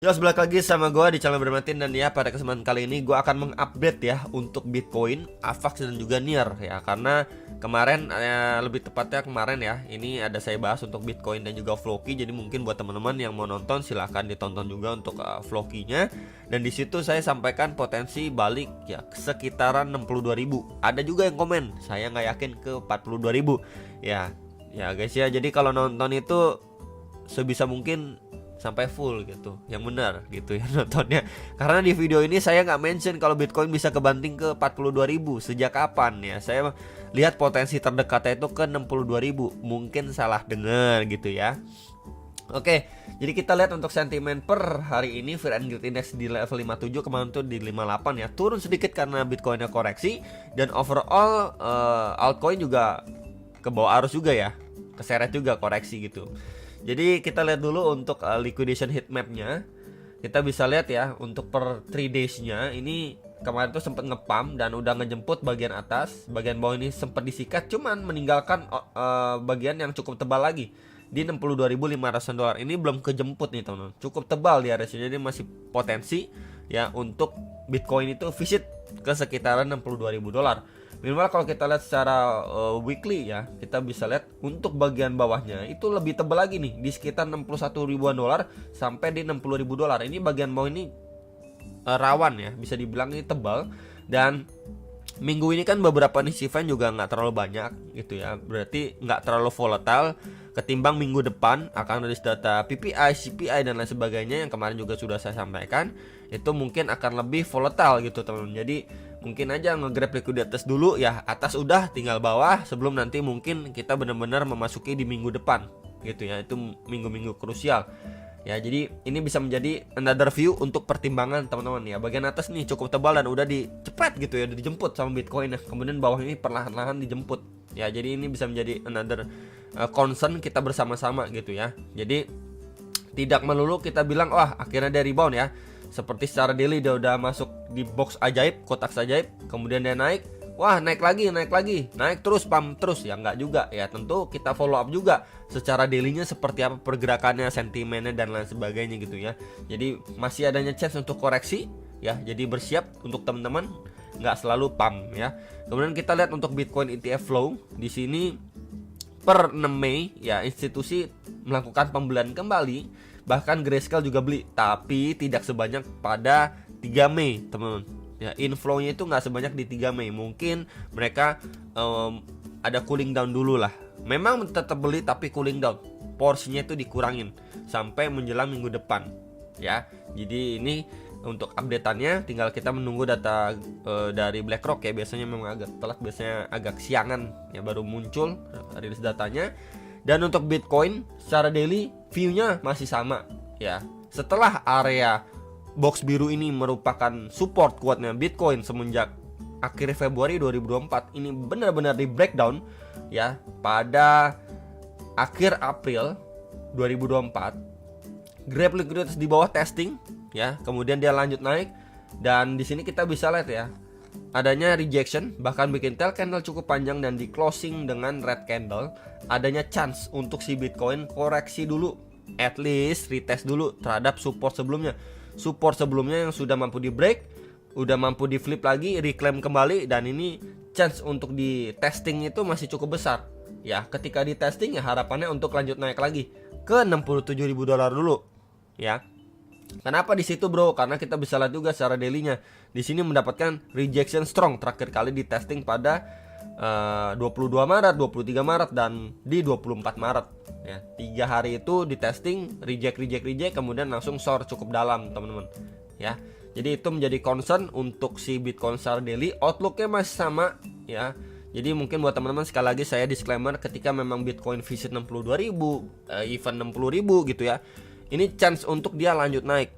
Yo, balik lagi sama gue di channel Bermatin. Dan ya, pada kesempatan kali ini gue akan mengupdate ya untuk Bitcoin, AVAX dan juga NIR ya. Karena kemarin, lebih tepatnya kemarin ya, ini ada saya bahas untuk Bitcoin dan juga Floki. Jadi mungkin buat teman-teman yang mau nonton silahkan ditonton juga untuk Flokinya. Dan di situ saya sampaikan potensi balik ya sekitaran 62.000. Ada juga yang komen, saya nggak yakin ke 42.000 ya. Ya guys ya, jadi kalau nonton itu sebisa mungkin sampai full gitu, yang benar gitu ya nontonnya. Karena di video ini saya nggak mention kalau Bitcoin bisa kebanting ke 42.000 sejak kapan ya. Saya lihat potensi terdekatnya itu ke 62.000. Mungkin salah dengar gitu ya. Oke, jadi kita lihat untuk sentimen per hari ini. Fear and Greed Index di level 57, kemarin tuh di 58 ya. Turun sedikit karena Bitcoinnya koreksi. Dan overall altcoin juga ke bawah arus juga ya, keseret juga koreksi gitu. Jadi kita lihat dulu untuk liquidation heat map-nya. Kita bisa lihat ya untuk per 3 days-nya ini kemarin tuh sempat ngepump dan udah ngejemput bagian atas. Bagian bawah ini sempat disikat, cuman meninggalkan bagian yang cukup tebal lagi di $62.500. Ini belum kejemput nih teman-teman. Cukup tebal di area sini, jadi masih potensi ya untuk Bitcoin itu visit ke sekitaran $62.000. Minimal kalau kita lihat secara weekly ya, kita bisa lihat untuk bagian bawahnya itu lebih tebal lagi nih, di sekitar 61 ribuan dolar sampai di 60.000 dolar. Ini bagian bawah ini rawan ya, bisa dibilang ini tebal. Dan minggu ini kan beberapa nih event juga nggak terlalu banyak gitu ya, berarti nggak terlalu volatile ketimbang minggu depan akan rilis data PPI, CPI dan lain sebagainya yang kemarin juga sudah saya sampaikan. Itu mungkin akan lebih volatile gitu teman-teman. Jadi mungkin aja nge-grab likuiditas dulu ya, atas udah tinggal bawah sebelum nanti mungkin kita benar-benar memasuki di minggu depan gitu ya. Itu minggu-minggu krusial ya. Jadi ini bisa menjadi another view untuk pertimbangan teman-teman ya. Bagian atas nih cukup tebal dan udah dicepet gitu ya, udah dijemput sama Bitcoin ya. Kemudian bawah ini perlahan-lahan dijemput ya. Jadi ini bisa menjadi another concern kita bersama-sama gitu ya. Jadi tidak melulu kita bilang wah akhirnya dia rebound ya. Seperti secara daily dia udah masuk di box ajaib, kotak ajaib, kemudian dia naik, wah naik lagi, naik terus, pump terus ya, enggak juga ya. Tentu kita follow up juga secara dailynya seperti apa pergerakannya, sentimennya dan lain sebagainya gitu ya. Jadi masih adanya chance untuk koreksi ya. Jadi bersiap untuk teman-teman, nggak selalu pump ya. Kemudian kita lihat untuk Bitcoin ETF flow di sini per 6 Mei ya, institusi melakukan pembelian kembali. Bahkan Grayscale juga beli, tapi tidak sebanyak pada 3 Mei teman-teman ya. Inflow-nya itu nggak sebanyak di 3 Mei. Mungkin mereka ada cooling down dulu lah. Memang tetap beli tapi cooling down, porsinya itu dikurangin sampai menjelang minggu depan ya. Jadi ini untuk update-annya, tinggal kita menunggu data dari BlackRock ya. Biasanya memang agak telat, biasanya agak siangan ya baru muncul rilis datanya. Dan untuk Bitcoin secara daily view-nya masih sama ya. Setelah area box biru ini merupakan support kuatnya Bitcoin semenjak akhir Februari 2024, ini benar-benar di breakdown ya pada akhir April 2024. Grab likuiditas di bawah testing ya, kemudian dia lanjut naik. Dan di sini kita bisa lihat ya, adanya rejection, bahkan bikin tail candle cukup panjang dan di closing dengan red candle. Adanya chance untuk si Bitcoin koreksi dulu, at least retest dulu terhadap support sebelumnya. Support sebelumnya yang sudah mampu di break, udah mampu di flip lagi, reclaim kembali. Dan ini chance untuk di testing itu masih cukup besar ya. Ketika di testing ya harapannya untuk lanjut naik lagi ke 67.000 dolar dulu ya. Kenapa di situ bro? Karena kita bisa lihat juga secara daily-nya. Di sini mendapatkan rejection strong terakhir kali di testing pada 22 Maret, 23 Maret dan di 24 Maret ya. 3 hari itu di testing, reject, kemudian langsung short cukup dalam teman-teman ya. Jadi itu menjadi concern untuk si Bitcoin secara daily. Outlook-nya masih sama ya. Jadi mungkin buat teman-teman, sekali lagi saya disclaimer, ketika memang Bitcoin visit 62.000, even 60.000 gitu ya, ini chance untuk dia lanjut naik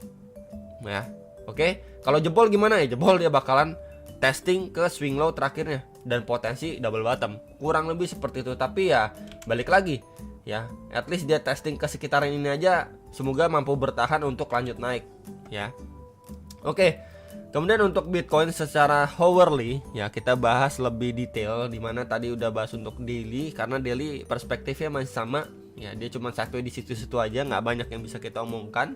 ya. Oke, kalau jebol gimana ya? Jebol dia bakalan testing ke swing low terakhirnya dan potensi double bottom, kurang lebih seperti itu. Tapi ya balik lagi ya, at least dia testing ke sekitaran ini aja, semoga mampu bertahan untuk lanjut naik ya. Oke, kemudian untuk Bitcoin secara hourly ya, kita bahas lebih detail, dimana tadi udah bahas untuk daily, karena daily perspektifnya masih sama ya. Dia cuma satu di situ-situ aja, nggak banyak yang bisa kita omongkan.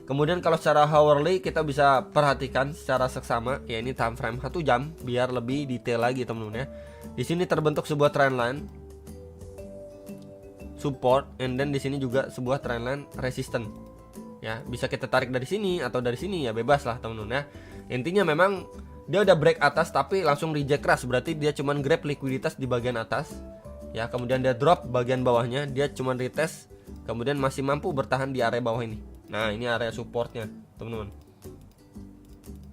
Kemudian kalau secara hourly kita bisa perhatikan secara seksama, ya ini time frame 1 jam biar lebih detail lagi teman-teman ya. Di sini terbentuk sebuah trend line support, and then di sini juga sebuah trend line resistance. Ya, bisa kita tarik dari sini atau dari sini, ya bebas lah teman-teman ya. Intinya memang dia udah break atas tapi langsung reject keras, berarti dia cuman grab likuiditas di bagian atas. Ya, kemudian dia drop bagian bawahnya, dia cuman retest, kemudian masih mampu bertahan di area bawah ini. Nah, ini area supportnya, teman-teman.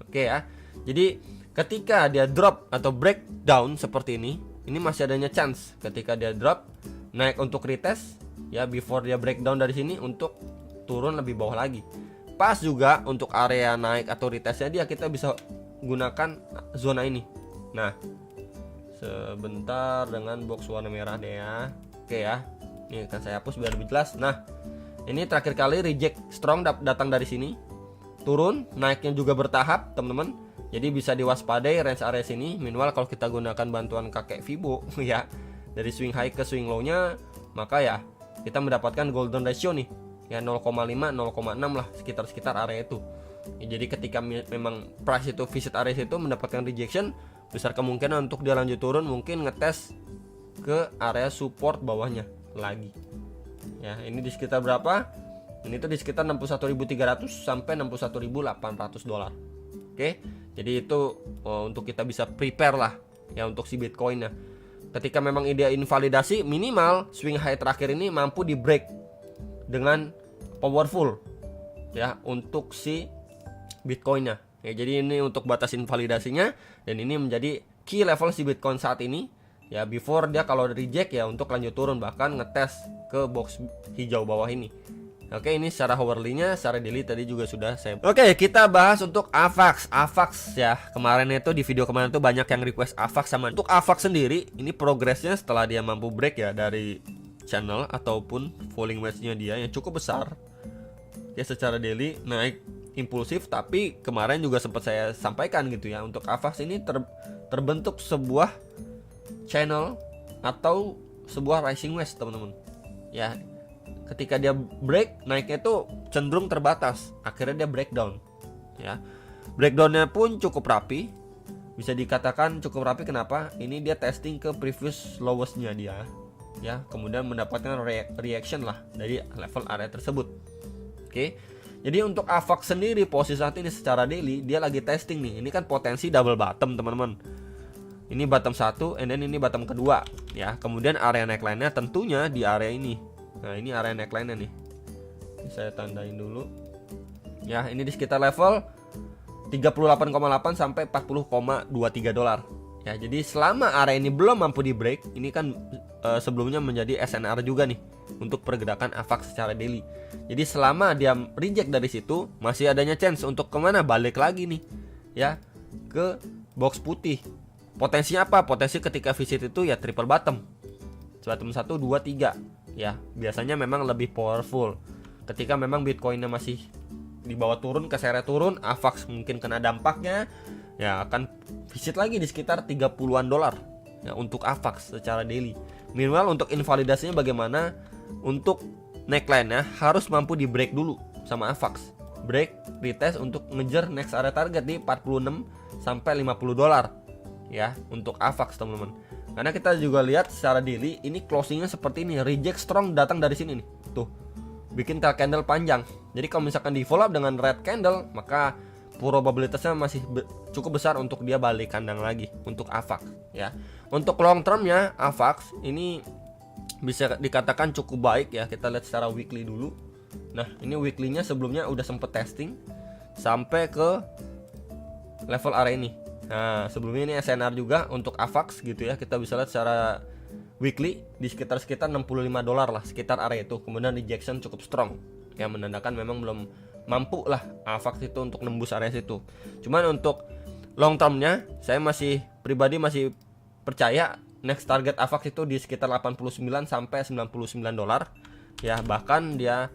Oke ya. Jadi ketika dia drop atau breakdown seperti ini masih adanya chance ketika dia drop naik untuk retest ya, before dia breakdown dari sini untuk turun lebih bawah lagi. Pas juga untuk area naik atau retestnya dia, kita bisa gunakan zona ini. Nah, sebentar dengan box warna merah deh ya. Oke ya. Ini akan saya hapus biar lebih jelas. Nah, ini terakhir kali reject strong datang dari sini, turun, naiknya juga bertahap teman-teman. Jadi bisa diwaspadai range area sini. Minimal kalau kita gunakan bantuan kakek Fibo ya, dari swing high ke swing low nya, maka ya kita mendapatkan golden ratio nih ya, 0,5 0,6 lah, sekitar area itu ya. Jadi ketika memang price itu visit area itu mendapatkan rejection, besar kemungkinan untuk dia lanjut turun, mungkin ngetes ke area support bawahnya lagi ya. Ini di sekitar berapa? Ini tuh di sekitar 61.300 sampai 61.800 dolar. Oke, jadi itu untuk kita bisa prepare lah ya untuk si Bitcoin-nya. Ketika memang ide invalidasi, minimal swing high terakhir ini mampu di break dengan powerful ya untuk si Bitcoin-nya. Ya, jadi ini untuk batas invalidasinya, dan ini menjadi key level si Bitcoin saat ini ya, before dia kalau reject ya untuk lanjut turun, bahkan ngetes ke box hijau bawah ini. Oke, ini secara hourly-nya, secara daily tadi juga sudah saya. Oke, kita bahas untuk AVAX. AVAX ya, kemarin itu di video kemarin itu banyak yang request AVAX sama. Untuk AVAX sendiri, ini progresnya setelah dia mampu break ya dari channel ataupun falling wedge-nya dia yang cukup besar. Ya, secara daily naik impulsif, tapi kemarin juga sempat saya sampaikan gitu ya, untuk AVAX ini terbentuk sebuah channel atau sebuah rising wedge teman-teman. Ya, ketika dia break, naiknya itu cenderung terbatas, akhirnya dia breakdown ya. Breakdownnya pun cukup rapi, bisa dikatakan cukup rapi. Kenapa? Ini dia testing ke previous lowest-nya dia ya, kemudian mendapatkan reaction lah dari level area tersebut. Oke, jadi untuk AVAX sendiri posisi saat ini secara daily dia lagi testing nih. Ini kan potensi double bottom teman-teman. Ini bottom 1, and then ini bottom kedua ya. Kemudian area neckline-nya tentunya di area ini. Nah, ini area neckline-nya nih. Ini saya tandain dulu. Ya, ini di sekitar level 38,8 sampai 40,23 dolar. Ya, jadi selama area ini belum mampu di break, ini kan sebelumnya menjadi SNR juga nih untuk pergerakan AVAX secara daily. Jadi selama dia reject dari situ, masih adanya chance untuk kemana? Balik lagi nih ya ke box putih. Potensinya apa? Potensi ketika visit itu ya triple bottom. Bottom 1, 2, 3 ya, biasanya memang lebih powerful. Ketika memang Bitcoinnya masih di bawah turun, ke seret turun, AVAX mungkin kena dampaknya ya, akan visit lagi di sekitar 30-an dolar ya untuk AVAX secara daily. Minimal untuk invalidasinya bagaimana? Untuk neckline-nya harus mampu di break dulu sama AVAX. Break, retest untuk ngejar next area target di 46 sampai 50 dolar ya untuk AVAX teman-teman. Karena kita juga lihat secara daily ini closingnya seperti ini, reject strong datang dari sini nih, tuh bikin tail candle panjang. Jadi kalau misalkan di follow up dengan red candle, maka probabilitasnya masih cukup besar untuk dia balik kandang lagi untuk AVAX ya. Untuk long termnya AVAX ini bisa dikatakan cukup baik ya. Kita lihat secara weekly dulu. Nah, ini weekly-nya sebelumnya udah sempet testing sampai ke level area ini. Nah, sebelumnya ini SNR juga untuk AVAX gitu ya. Kita bisa lihat secara weekly di sekitar 65 dolar lah, sekitar area itu. Kemudian rejection cukup strong yang menandakan memang belum mampu lah AVAX itu untuk nembus area situ. Cuman untuk long termnya saya pribadi masih percaya next target AVAX itu di sekitar 89 sampai 99 dolar ya. Bahkan dia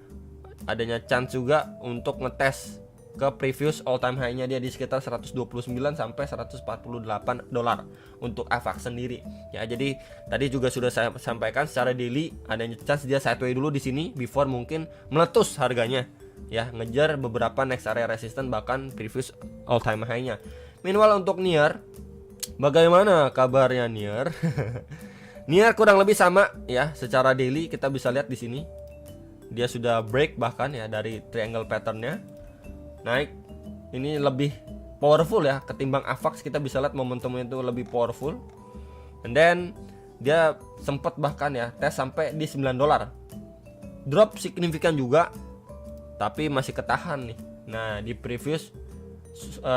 adanya chance juga untuk ngetes ke previous all time high-nya dia di sekitar 129 sampai 148 dolar untuk AVAX sendiri. Ya, jadi tadi juga sudah saya sampaikan secara daily adanya chance dia sideways dulu di sini before mungkin meletus harganya ya, ngejar beberapa next area resistance bahkan previous all time high-nya. Meanwhile untuk Nier, bagaimana kabarnya Nier? Nier kurang lebih sama ya, secara daily kita bisa lihat di sini. Dia sudah break bahkan ya dari triangle pattern-nya. Naik. Ini lebih powerful ya ketimbang AVAX, kita bisa lihat momentumnya itu lebih powerful. And then dia sempat bahkan ya tes sampai di $9. Drop signifikan juga, tapi masih ketahan nih. Nah, di previous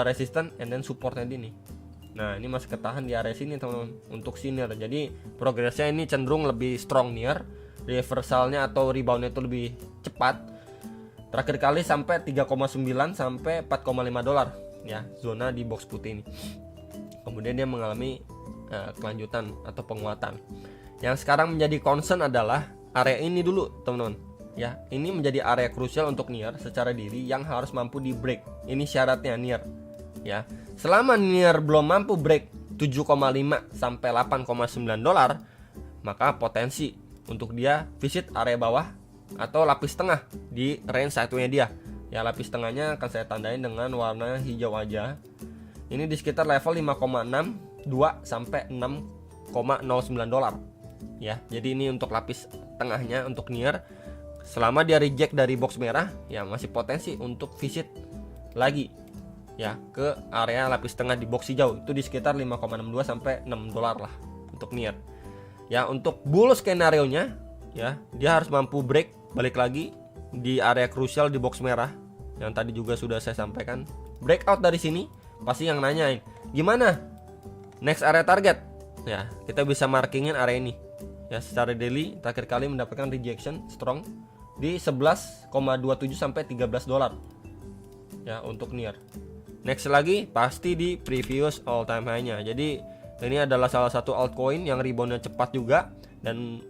resistance and then supportnya ini. Nah, ini masih ketahan di area sini teman-teman untuk si Nier. Jadi progresnya ini cenderung lebih strong Nier. Reversalnya atau reboundnya itu lebih cepat. Terakhir kali sampai 3,9 sampai $4,5 ya, zona di box putih ini. Kemudian dia mengalami kelanjutan atau penguatan. Yang sekarang menjadi concern adalah area ini dulu teman-teman. Ya, ini menjadi area krusial untuk Nier secara diri yang harus mampu di break. Ini syaratnya Nier. Ya, selama Nier belum mampu break 7,5 sampai $8,9, maka potensi untuk dia visit area bawah atau lapis tengah di range sideways dia. Ya, lapis tengahnya akan saya tandain dengan warna hijau aja. Ini di sekitar level 5,62 sampai $6,09. Ya, jadi ini untuk lapis tengahnya untuk Nier. Selama dia reject dari box merah, ya masih potensi untuk visit lagi ya ke area lapis tengah di box hijau. Itu di sekitar 5,62 sampai $6 lah untuk Nier. Ya, untuk bull skenario nya ya, dia harus mampu break balik lagi di area krusial di box merah yang tadi juga sudah saya sampaikan. Breakout dari sini pasti yang nanyain gimana next area target. Ya, kita bisa markingin area ini. Ya, secara daily terakhir kali mendapatkan rejection strong di $11,27 sampai $13 ya untuk Nier. Next lagi pasti di previous all time high-nya. Jadi ini adalah salah satu altcoin yang reboundnya cepat juga dan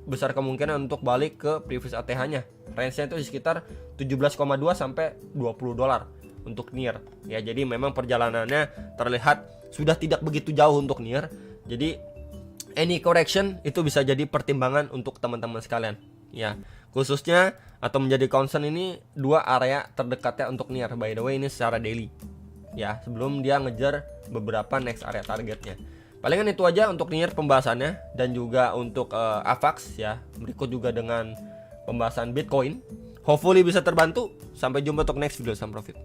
besar kemungkinan untuk balik ke previous ATH-nya. Range-nya itu di sekitar 17,2 sampai $20 untuk Nier. Ya, jadi memang perjalanannya terlihat sudah tidak begitu jauh untuk Nier. Jadi any correction itu bisa jadi pertimbangan untuk teman-teman sekalian. Ya, khususnya atau menjadi concern ini dua area terdekatnya untuk Nier. By the way, ini secara daily. Ya, sebelum dia ngejar beberapa next area targetnya. Palingan itu aja untuk Nier pembahasannya dan juga untuk AVAX ya. Berikut juga dengan pembahasan Bitcoin. Hopefully bisa terbantu. Sampai jumpa untuk next video. Salam profit.